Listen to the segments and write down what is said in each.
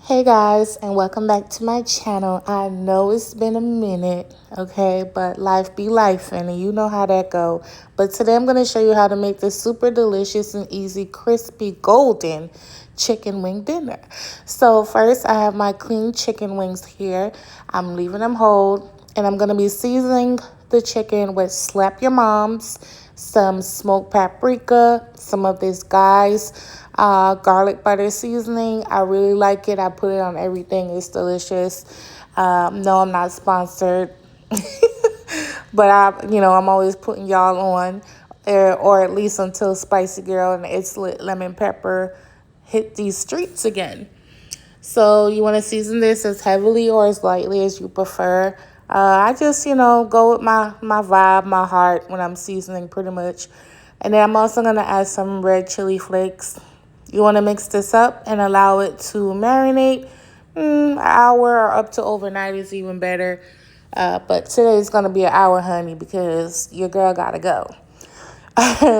Hey guys, and welcome back to my channel. I know it's been a minute, okay, but life be life, and you know how that go. But today I'm going to show you how to make this super delicious and easy crispy golden chicken wing dinner. So first, I have my clean chicken wings here. I'm leaving them whole, and I'm going to be seasoning the chicken with Slap Your Moms, some smoked paprika, some of this garlic butter seasoning. I really like it. I put it on everything. It's delicious. No, I'm not sponsored, but I'm always putting y'all on, or at least until Spicy Girl and It's Lit Lemon Pepper hit these streets again. So you want to season this as heavily or as lightly as you prefer. I just, go with my vibe, my heart when I'm seasoning pretty much. And then I'm also going to add some red chili flakes. You want to mix this up and allow it to marinate. An hour or up to overnight is even better. But today is going to be an hour, honey, because your girl got to go.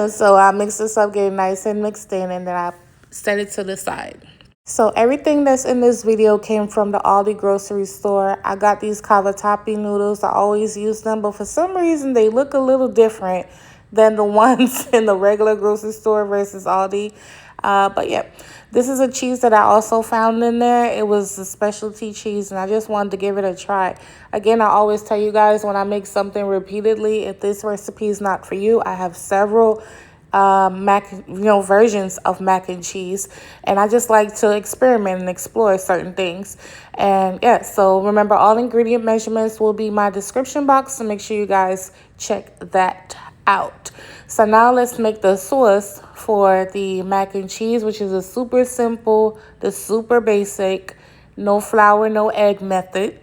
So I mix this up, get it nice and mixed in, and then I set it to the side. So everything that's in this video came from the Aldi grocery store. I got these cavatappi noodles. I always use them, but for some reason they look a little different than the ones in the regular grocery store versus Aldi. But yeah, this is a cheese that I also found in there. It was a specialty cheese, and I just wanted to give it a try. Again, I always tell you guys when I make something repeatedly, if this recipe is not for you, I have several versions of mac and cheese, and I just like to experiment and explore certain things. And yeah, so remember, all ingredient measurements will be in my description box, so make sure you guys check that out. So now let's make the sauce for the mac and cheese, which is a super simple, the super basic, no flour, no egg method.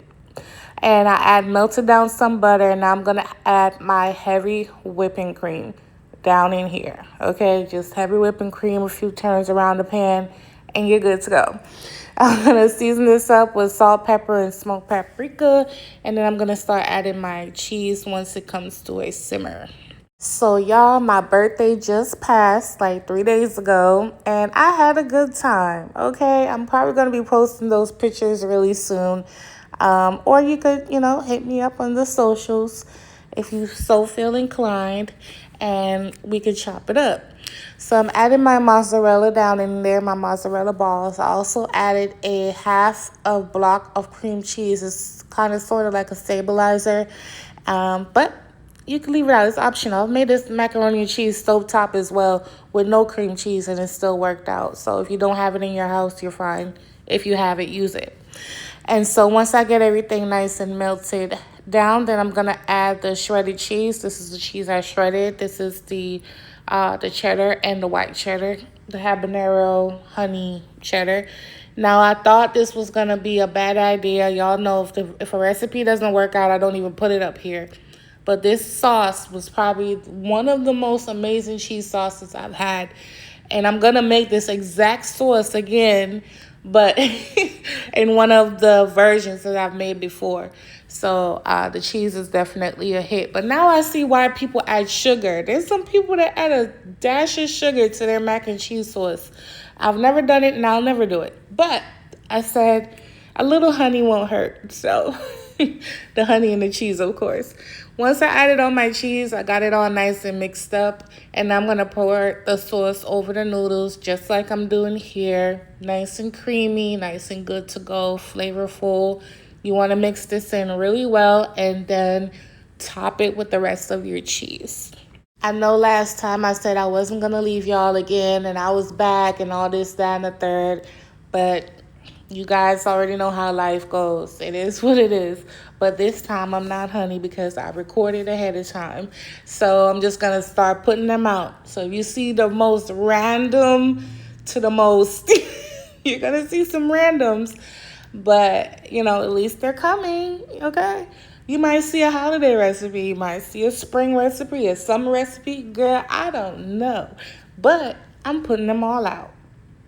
And I add melted down some butter, and I'm gonna add my heavy whipping cream down in here. Okay, just heavy whipping cream, a few turns around the pan, and you're good to go. I'm gonna season this up with salt, pepper, and smoked paprika, and then I'm gonna start adding my cheese once it comes to a simmer. So y'all, my birthday just passed like 3 days ago, and I had a good time. Okay, I'm probably gonna be posting those pictures really soon. Or you could, hit me up on the socials if you so feel inclined, and we could chop it up. So I'm adding my mozzarella down in there, my mozzarella balls. I also added a half a block of cream cheese. It's kind of sort of like a stabilizer, but you can leave it out. It's optional. I've made this macaroni and cheese stovetop as well with no cream cheese, and it still worked out. So if you don't have it in your house, you're fine. If you have it, use it. And so once I get everything nice and melted down, then I'm going to add the shredded cheese. This is the cheese I shredded. This is the cheddar and the white cheddar, the habanero honey cheddar. Now, I thought this was going to be a bad idea. Y'all know if a recipe doesn't work out, I don't even put it up here. But this sauce was probably one of the most amazing cheese sauces I've had. And I'm going to make this exact sauce again, but in one of the versions that I've made before. So the cheese is definitely a hit. But now I see why people add sugar. There's some people that add a dash of sugar to their mac and cheese sauce. I've never done it, and I'll never do it. But I said a little honey won't hurt. So the honey and the cheese, of course. Once I added on my cheese, I got it all nice and mixed up. And I'm going to pour the sauce over the noodles just like I'm doing here. Nice and creamy, nice and good to go, flavorful. You want to mix this in really well and then top it with the rest of your cheese. I know last time I said I wasn't going to leave y'all again and I was back and all this, that, and the third. But you guys already know how life goes. It is what it is. But this time I'm not, honey, because I recorded ahead of time. So I'm just going to start putting them out. So if you see the most random to the most, you're going to see some randoms. But, at least they're coming, okay? You might see a holiday recipe. You might see a spring recipe, a summer recipe. Girl, I don't know. But I'm putting them all out.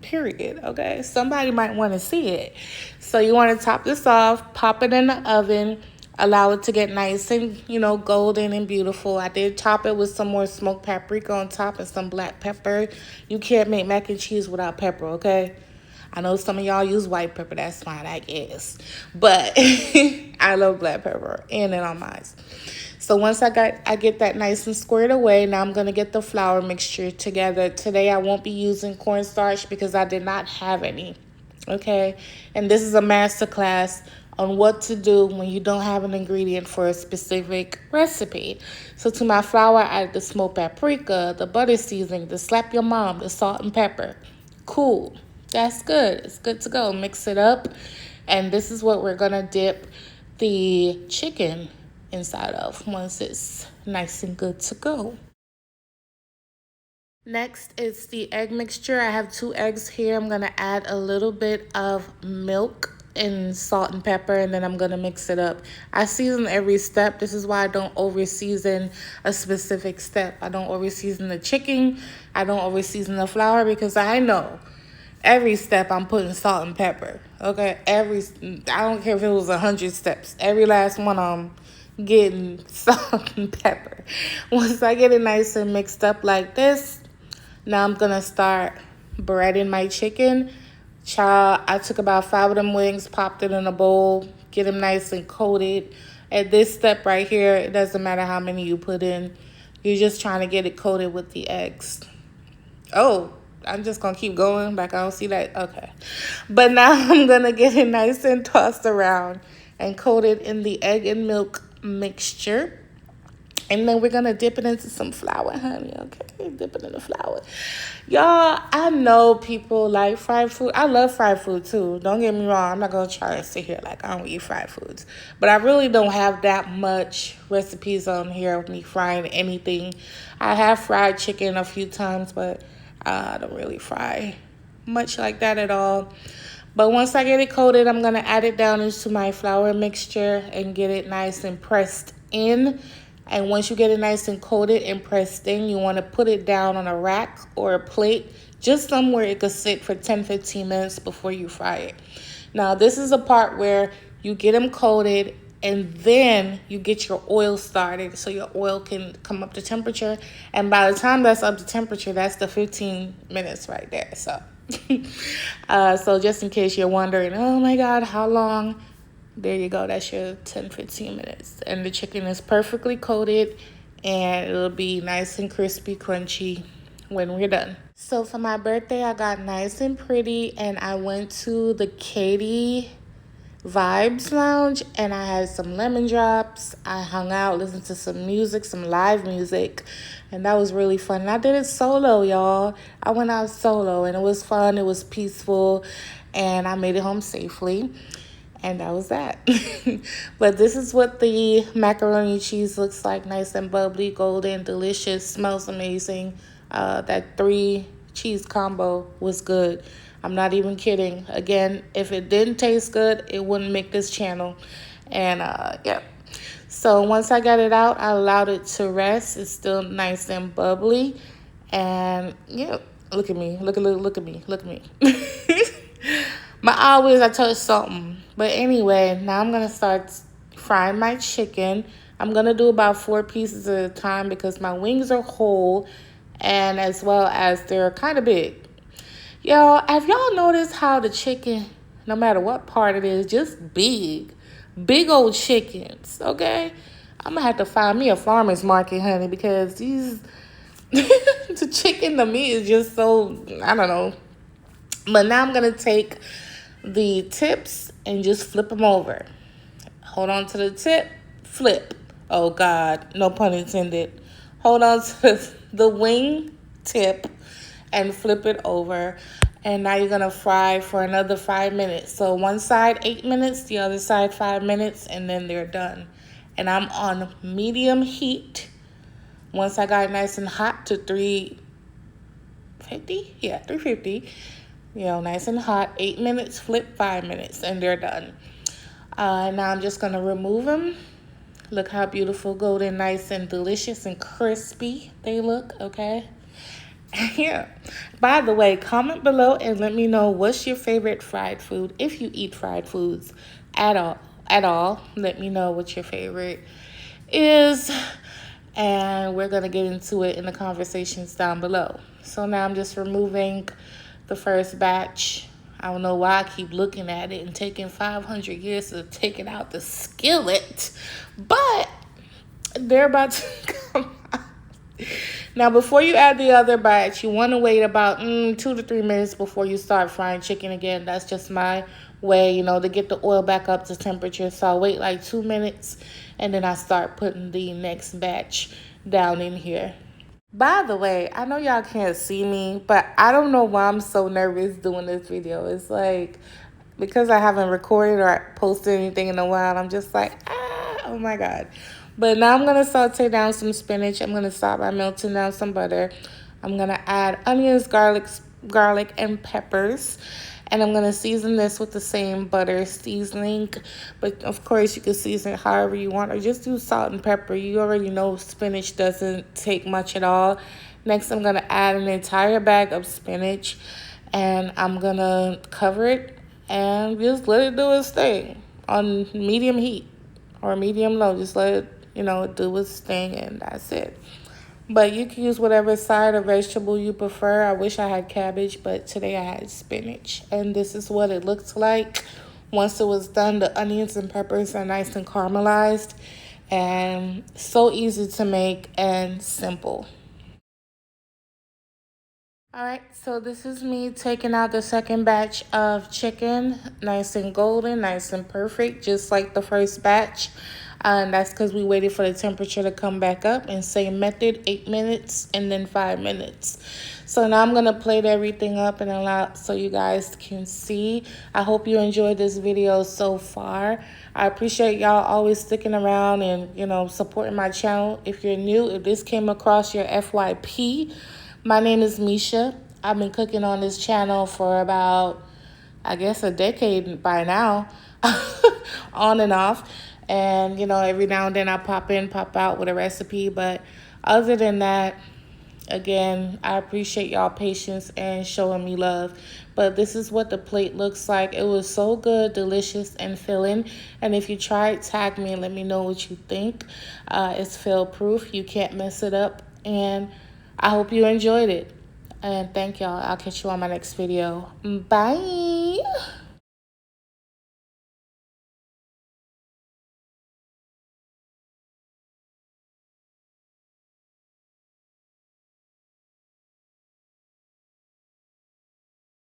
Period. Okay, somebody might want to see it. So you want to top this off, pop it in the oven, allow it to get nice and golden and beautiful. I did top it with some more smoked paprika on top and some black pepper. You can't make mac and cheese without pepper, okay? I know some of y'all use white pepper. That's fine, I guess. But I love black pepper and it on mine. So once I get that nice and squared away, now I'm going to get the flour mixture together. Today I won't be using cornstarch because I did not have any. Okay? And this is a master class on what to do when you don't have an ingredient for a specific recipe. So to my flour, I added the smoked paprika, the butter seasoning, the slap your mom, the salt and pepper. Cool. That's good. It's good to go. Mix it up. And this is what we're going to dip the chicken inside of once it's nice and good to go. Next is the egg mixture. I have 2 eggs here. I'm going to add a little bit of milk and salt and pepper, and then I'm going to mix it up. I season every step. This is why I don't over season a specific step. I don't over season the chicken. I don't over season the flour because I know every step I'm putting salt and pepper. Okay, I don't care if it was 100 steps. Every last one I'm getting salt and pepper. Once I get it nice and mixed up like this, now I'm gonna start breading my chicken. Child, I took about 5 of them wings, popped it in a bowl, get them nice and coated. At this step right here, it doesn't matter how many you put in. You're just trying to get it coated with the eggs. Oh, I'm just going to keep going like I don't see that. Okay. But now I'm going to get it nice and tossed around and coat it in the egg and milk mixture. And then we're going to dip it into some flour, honey, okay? Dip it in the flour. Y'all, I know people like fried food. I love fried food, too. Don't get me wrong. I'm not going to try to sit here like I don't eat fried foods. But I really don't have that much recipes on here of me frying anything. I have fried chicken a few times, but I don't really fry much like that at all. But once I get it coated, I'm going to add it down into my flour mixture and get it nice and pressed in. And once you get it nice and coated and pressed in, you want to put it down on a rack or a plate, just somewhere it could sit for 10-15 minutes before you fry it. Now, this is a part where you get them coated and then you get your oil started so your oil can come up to temperature. And by the time that's up to temperature, that's the 15 minutes right there. So, so just in case you're wondering, oh my God, how long? There you go. That's your 10-15 minutes. And the chicken is perfectly coated and it'll be nice and crispy, crunchy when we're done. So for my birthday, I got nice and pretty and I went to the Katie Vibes Lounge and I had some lemon drops. I hung out, listened to some music, some live music, and that was really fun. And I did it solo, y'all. I went out solo and it was fun. It was peaceful and I made it home safely. And that was that. But this is what the macaroni cheese looks like. Nice and bubbly, golden, delicious, smells amazing. That 3 cheese combo was good. I'm not even kidding. Again, if it didn't taste good, it wouldn't make this channel. And yeah. So once I got it out, I allowed it to rest. It's still nice and bubbly. And yeah, look at me. Look at me. Look at me. I touched something. But anyway, now I'm going to start frying my chicken. I'm going to do about 4 pieces at a time because my wings are whole and as well as they're kind of big. Y'all, have y'all noticed how the chicken, no matter what part it is, just big old chickens, okay? I'm going to have to find me a farmer's market, honey, because these, the chicken to me is just so, I don't know. But now I'm going to take the tips and just flip them over. Hold on to the tip, flip. Oh God, no pun intended. Hold on to the wing tip and flip it over. And now you're gonna fry for another 5 minutes. So one side 8 minutes, the other side 5 minutes, and then they're done. And I'm on medium heat. Once I got it nice and hot to 350, yeah, 350. You know, nice and hot. 8 minutes, flip 5 minutes, and they're done. Now I'm just going to remove them. Look how beautiful, golden, nice, and delicious and crispy they look, okay? Yeah. By the way, comment below and let me know what's your favorite fried food. If you eat fried foods at all, let me know what your favorite is. And we're going to get into it in the conversations down below. So now I'm just removing the first batch I don't know why I keep looking at it and taking 500 years to take it out the skillet. But they're about to come out. Now, before you add the other batch, you want to wait about 2 to 3 minutes before you start frying chicken again. That's just my way, you know, to get the oil back up to temperature. So I'll wait like 2 minutes, and then I start putting the next batch down in here. By the way, I know y'all can't see me, but I don't know why I'm so nervous doing this video. It's like, because I haven't recorded or posted anything in a while, I'm just like, oh my God. But now I'm going to saute down some spinach. I'm going to start by melting down some butter. I'm going to add onions, garlic, and peppers. And I'm going to season this with the same butter seasoning. But, of course, you can season it however you want. Or just do salt and pepper. You already know spinach doesn't take much at all. Next, I'm going to add an entire bag of spinach. And I'm going to cover it and just let it do its thing on medium heat or medium low. Just let it, you know, do its thing, and that's it. But you can use whatever side or vegetable you prefer. I wish I had cabbage, but today I had spinach. And this is what it looks like. Once it was done, the onions and peppers are nice and caramelized. And so easy to make and simple. All right, so this is me taking out the second batch of chicken. Nice and golden, nice and perfect, just like the first batch. And that's because we waited for the temperature to come back up. And same method, 8 minutes and then 5 minutes. So now I'm going to plate everything up and allow so you guys can see. I hope you enjoyed this video so far. I appreciate y'all always sticking around and, you know, supporting my channel. If you're new, if this came across your FYP, my name is Misha. I've been cooking on this channel for about, I guess, a decade by now, on and off. And, you know, every now and then I pop in, pop out with a recipe. But other than that, again, I appreciate y'all patience and showing me love. But this is what the plate looks like. It was so good, delicious, and filling. And if you try it, tag me and let me know what you think. It's fail-proof. You can't mess it up. And I hope you enjoyed it. And thank y'all. I'll catch you on my next video. Bye.